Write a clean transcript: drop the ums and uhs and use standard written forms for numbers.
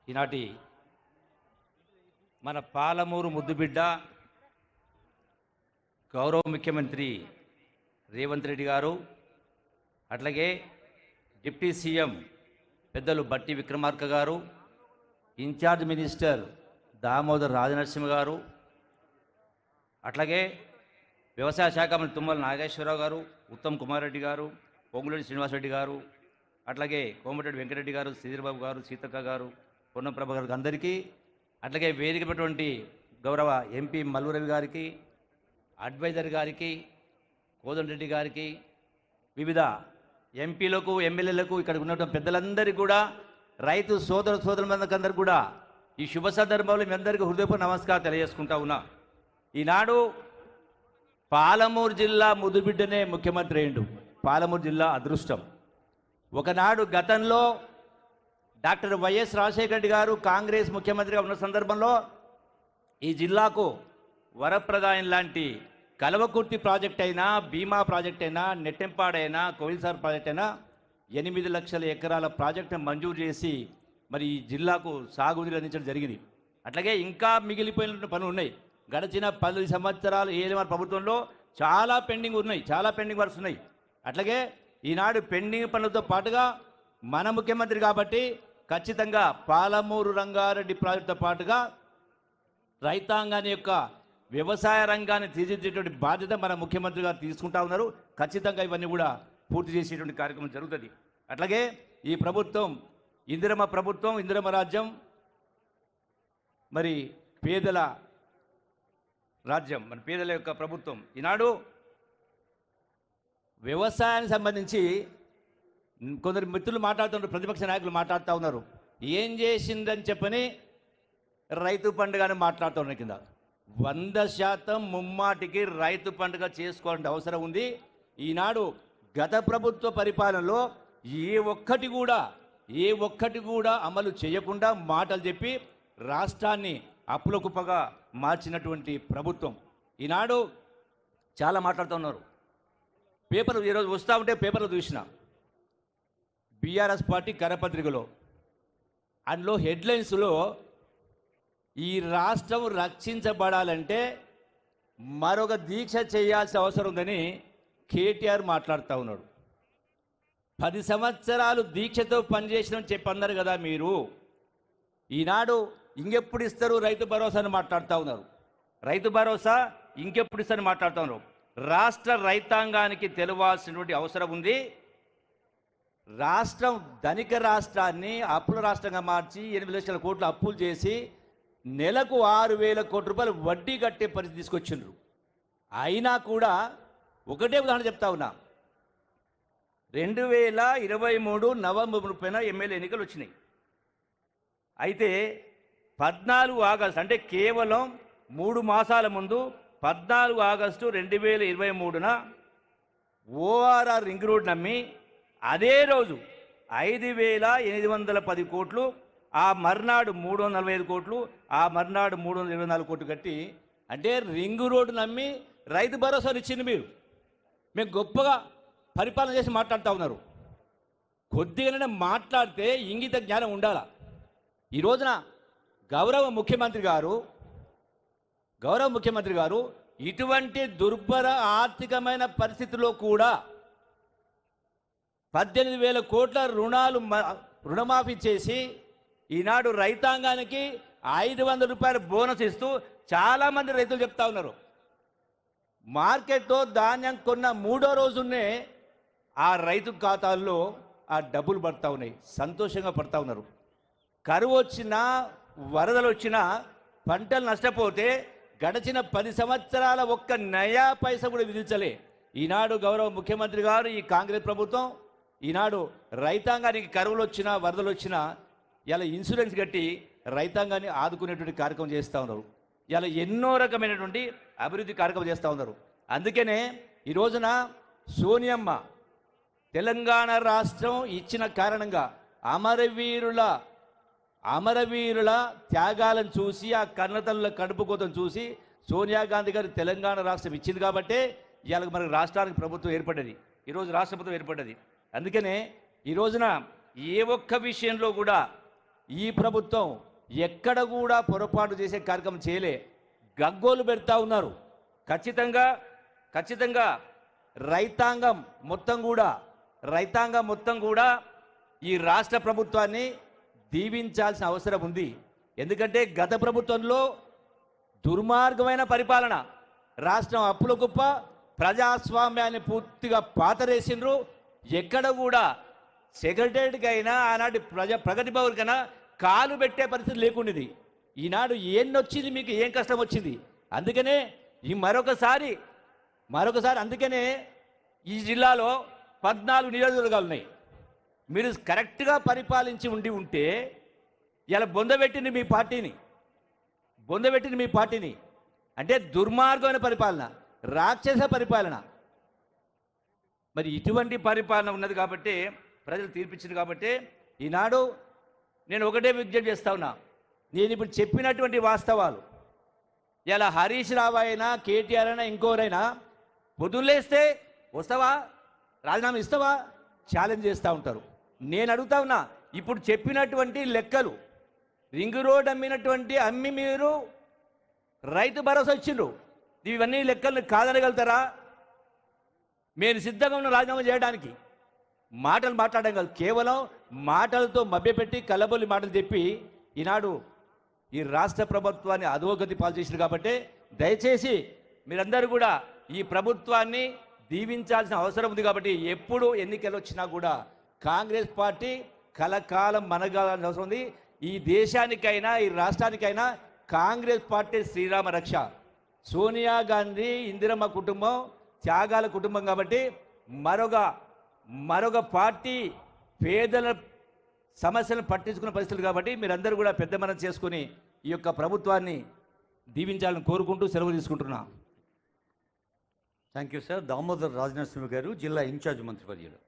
ఈనాటి మన పాలమూరు ముద్దుబిడ్డ గౌరవ ముఖ్యమంత్రి రేవంత్ రెడ్డి గారు, అట్లాగే డిప్యూటీ సీఎం పెద్దలు బట్టి విక్రమార్క గారు, ఇన్ఛార్జ్ మినిస్టర్ దామోదర్ రాజనరసింహ గారు, అట్లాగే వ్యవసాయ శాఖ మంత్రి తుమ్మల నాగేశ్వరరావు గారు, ఉత్తమ్ కుమార్ రెడ్డి గారు, పొంగులేటి శ్రీనివాసరెడ్డి గారు, అట్లాగే కోమటిరెడ్డి వెంకటరెడ్డి గారు, శ్రీధర్బాబు గారు, సీతక్క గారు, పొన్నం ప్రభ గారికి అందరికీ, అట్లాగే వేదికటువంటి గౌరవ ఎంపీ మల్లురవి గారికి, అడ్వైజర్ గారికి, కోదండరెడ్డి గారికి, వివిధ ఎంపీలకు ఎమ్మెల్యేలకు ఇక్కడ ఉన్నటువంటి పెద్దలందరికీ కూడా, రైతు సోదరులందరికీ కూడా ఈ శుభ సందర్భంలో మీ అందరికీ హృదయపూర్వక నమస్కారం తెలియజేసుకుంటా ఉన్నా. ఈనాడు పాలమూరు జిల్లా ముద్దుబిడ్డనే ముఖ్యమంత్రి అయ్యిండు. పాలమూరు జిల్లా అదృష్టం. ఒకనాడు గతంలో డాక్టర్ వైఎస్ రాజశేఖర రెడ్డి గారు కాంగ్రెస్ ముఖ్యమంత్రిగా ఉన్న సందర్భంలో ఈ జిల్లాకు వరప్రదాయం లాంటి కలవకుర్తి ప్రాజెక్ట్ అయినా, భీమా ప్రాజెక్ట్ అయినా, నెట్టెంపాడైనా, కోయిల్సార్ ప్రాజెక్ట్ అయినా 8 లక్షల ఎకరాల ప్రాజెక్టును మంజూరు చేసి మరి ఈ జిల్లాకు సాగునీరు అందించడం జరిగింది. అట్లాగే ఇంకా మిగిలిపోయిన పనులు ఉన్నాయి. గడిచిన 10 సంవత్సరాలు ఏలిమార్ ప్రభుత్వంలో చాలా పెండింగ్ వర్క్స్ ఉన్నాయి. అట్లాగే ఈనాడు పెండింగ్ పనులతో పాటుగా మన ముఖ్యమంత్రి కాబట్టి ఖచ్చితంగా పాలమూరు రంగారెడ్డి ప్రాజెక్టుతో పాటుగా రైతాంగాన్ని యొక్క వ్యవసాయ రంగాన్ని తీర్చిదిద్దేటువంటి బాధ్యత మన ముఖ్యమంత్రి గారు తీసుకుంటా ఉన్నారు. ఖచ్చితంగా ఇవన్నీ కూడా పూర్తి చేసేటువంటి కార్యక్రమం జరుగుతుంది. అట్లాగే ఈ ప్రభుత్వం ఇందిరమ్మ ప్రభుత్వం, ఇందిరమ్మ రాజ్యం, మరి పేదల రాజ్యం, మన పేదల యొక్క ప్రభుత్వం. ఈనాడు వ్యవసాయానికి సంబంధించి కొందరు మిత్రులు మాట్లాడుతున్నారు, ప్రతిపక్ష నాయకులు మాట్లాడుతూ ఉన్నారు. ఏం చేసిందని చెప్పని రైతు పండుగని మాట్లాడుతున్నారు. కింద 100% ముమ్మాటికి రైతు పండుగ చేసుకోవాల్సిన అవసరం ఉంది. ఈనాడు గత ప్రభుత్వ పరిపాలనలో ఏ ఒక్కటి కూడా అమలు చేయకుండా మాటలు చెప్పి రాష్ట్రాన్ని అప్పుల కుప్పగా మార్చినటువంటి ప్రభుత్వం. ఈనాడు చాలా మాట్లాడుతూ ఉన్నారు. పేపర్లు ఈరోజు వస్తూ ఉంటే పేపర్లు చూసిన బీఆర్ఎస్ పార్టీ కరపత్రికలో, అందులో హెడ్లైన్స్లో ఈ రాష్ట్రం రక్షించబడాలంటే మరొక దీక్ష చేయాల్సిన అవసరం ఉందని కేటీఆర్ మాట్లాడుతూ ఉన్నాడు. 10 సంవత్సరాలు దీక్షతో పనిచేసినని చెప్పి అన్నారు కదా మీరు. ఈనాడు ఇంకెప్పుడు ఇస్తారు రైతు భరోసా అని మాట్లాడుతూ ఉన్నారు. రైతు భరోసా ఇంకెప్పుడు ఇస్తారని మాట్లాడుతూ ఉన్నారు. రాష్ట్ర రైతాంగానికి తెలవాల్సినటువంటి అవసరం ఉంది. రాష్ట్రం ధనిక రాష్ట్రాన్ని అప్పుల రాష్ట్రంగా మార్చి 8 లక్షల కోట్ల అప్పులు చేసి నెలకు 6,000 కోట్ల రూపాయలు వడ్డీ కట్టే పరిస్థితి తీసుకొచ్చిండ్రు. అయినా కూడా ఒకటే ఉదాహరణ చెప్తా ఉన్నా. 2023 నవంబర్ 30న ఎమ్మెల్యే ఎన్నికలు వచ్చినాయి. అయితే 14 ఆగస్టు అంటే కేవలం 3 మాసాల ముందు 14 ఆగస్టు 2023న ఓఆర్ఆర్ రింగ్ రోడ్ నమ్మి అదే రోజు 5,810 కోట్లు, ఆ మర్నాడు 345 కోట్లు, ఆ మర్నాడు 324 కోట్లు కట్టి, అంటే రింగ్ రోడ్డు నమ్మి రైతు భరోసాను ఇచ్చింది మీరు. మేము గొప్పగా పరిపాలన చేసి మాట్లాడుతూ ఉన్నారు. కొద్దిగానే మాట్లాడితే ఇంగిత జ్ఞానం ఉండాలా. ఈ రోజున గౌరవ ముఖ్యమంత్రి గారు ఇటువంటి దుర్భర ఆర్థికమైన పరిస్థితుల్లో కూడా 18,000 కోట్ల రుణమాఫీ చేసి ఈనాడు రైతాంగానికి 500 రూపాయల బోనస్ ఇస్తూ చాలామంది రైతులు చెప్తా ఉన్నారు. మార్కెట్లో ధాన్యం కొన్న 3వ రోజునే ఆ రైతు ఖాతాల్లో ఆ డబ్బులు పడతా ఉన్నాయి, సంతోషంగా పడతా ఉన్నారు. కరువు వచ్చినా, వరదలు వచ్చినా, పంటలు నష్టపోతే గడిచిన 10 సంవత్సరాల ఒక్క నయా పైసా కూడా విధించలే ఈనాడు గౌరవ ముఖ్యమంత్రి గారు, ఈ కాంగ్రెస్ ప్రభుత్వం. ఈనాడు రైతాంగానికి కరువులు వచ్చినా, వరదలు వచ్చినా ఇలా ఇన్సూరెన్స్ కట్టి రైతాంగాన్ని ఆదుకునేటువంటి కార్యక్రమం చేస్తూ ఉన్నారు. ఇలా ఎన్నో రకమైనటువంటి అభివృద్ధి కార్యక్రమం చేస్తూ ఉన్నారు. అందుకనే ఈ రోజున సోనియమ్మ తెలంగాణ రాష్ట్రం ఇచ్చిన కారణంగా అమరవీరుల త్యాగాలను చూసి, ఆ కన్నతల్లుల కడుపు కోతను చూసి సోనియా గాంధీ గారు తెలంగాణ రాష్ట్రం ఇచ్చింది కాబట్టి ఇవాళ మనకు రాష్ట్రానికి ప్రభుత్వం ఏర్పడ్డది. ఈరోజు రాష్ట్ర ప్రభుత్వం ఏర్పడ్డది. అందుకనే ఈ రోజున ఏ ఒక్క విషయంలో కూడా ఈ ప్రభుత్వం ఎక్కడ కూడా పొరపాటు చేసే కార్యక్రమం చేయలే, గగ్గోలు పెడతా ఉన్నారు. ఖచ్చితంగా రైతాంగం మొత్తం కూడా ఈ రాష్ట్ర ప్రభుత్వాన్ని దీవించాల్సిన అవసరం ఉంది. ఎందుకంటే గత ప్రభుత్వంలో దుర్మార్గమైన పరిపాలన, రాష్ట్రం అప్పుల కుప్ప, ప్రజాస్వామ్యాన్ని పూర్తిగా పాతరేసిండ్రు. ఎక్కడ కూడా సెక్రటరీకి అయినా ఆనాటి ప్రగతి భవన్కైనా కాలు పెట్టే పరిస్థితి లేకుండేది. ఈనాడు వచ్చింది, మీకు ఏం కష్టం వచ్చింది? అందుకనే ఈ మరొకసారి అందుకనే ఈ జిల్లాలో 14 నియోజకవర్గాలు ఉన్నాయి. మీరు కరెక్ట్గా పరిపాలించి ఉంటే ఇలా బొందబెట్టింది మీ పార్టీని. అంటే దుర్మార్గమైన పరిపాలన, రాక్షస పరిపాలన. మరి ఇటువంటి పరిపాలన ఉన్నది కాబట్టి ప్రజలు తీర్పిచ్చింది కాబట్టి ఈనాడు నేను ఒకటే విజ్ఞప్తి చేస్తా ఉన్నా. నేను ఇప్పుడు చెప్పినటువంటి వాస్తవాలు ఇలా హరీష్ రావు అయినా, కేటీఆర్ అయినా, ఇంకోరైనా పొద్దున్నేస్తే వస్తావా, రాజీనామా ఇస్తావా, ఛాలెంజ్ చేస్తూ ఉంటారు. నేను అడుగుతా ఉన్నా, ఇప్పుడు చెప్పినటువంటి లెక్కలు, రింగ్ రోడ్ అమ్మి మీరు రైతు భరోసా ఇచ్చిండ్రు, ఇవన్నీ లెక్కలను కాదనగలుగుతారా? మీరు సిద్ధంగా ఉన్న రాజీనామా చేయడానికి మాటలు మాట్లాడడం కాదు, కేవలం మాటలతో మభ్యపెట్టి కల్లబొల్లి మాటలు చెప్పి ఈనాడు ఈ రాష్ట్ర ప్రభుత్వాన్ని అధోగతి పాలు చేసింది. కాబట్టి దయచేసి మీరందరూ కూడా ఈ ప్రభుత్వాన్ని దీవించాల్సిన అవసరం ఉంది. కాబట్టి ఎప్పుడు ఎన్నికలు వచ్చినా కూడా కాంగ్రెస్ పార్టీ కలకాలం మనగాలని అవసరం ఉంది. ఈ దేశానికైనా ఈ రాష్ట్రానికైనా కాంగ్రెస్ పార్టీ శ్రీరామ రక్ష. సోనియా గాంధీ, ఇందిరమ్మ కుటుంబం త్యాగాల కుటుంబం. కాబట్టి మరొక పార్టీ పేదల సమస్యలను పట్టించుకున్న పరిస్థితులు. కాబట్టి మీరందరూ కూడా పెద్ద మనం చేసుకుని ఈ యొక్క ప్రభుత్వాన్ని దీవించాలని కోరుకుంటూ సెలవు తీసుకుంటున్నా. Thank you sir. Damodar Rajanarasimha గారు, జిల్లా ఇన్ఛార్జ్ మంత్రివర్యులు.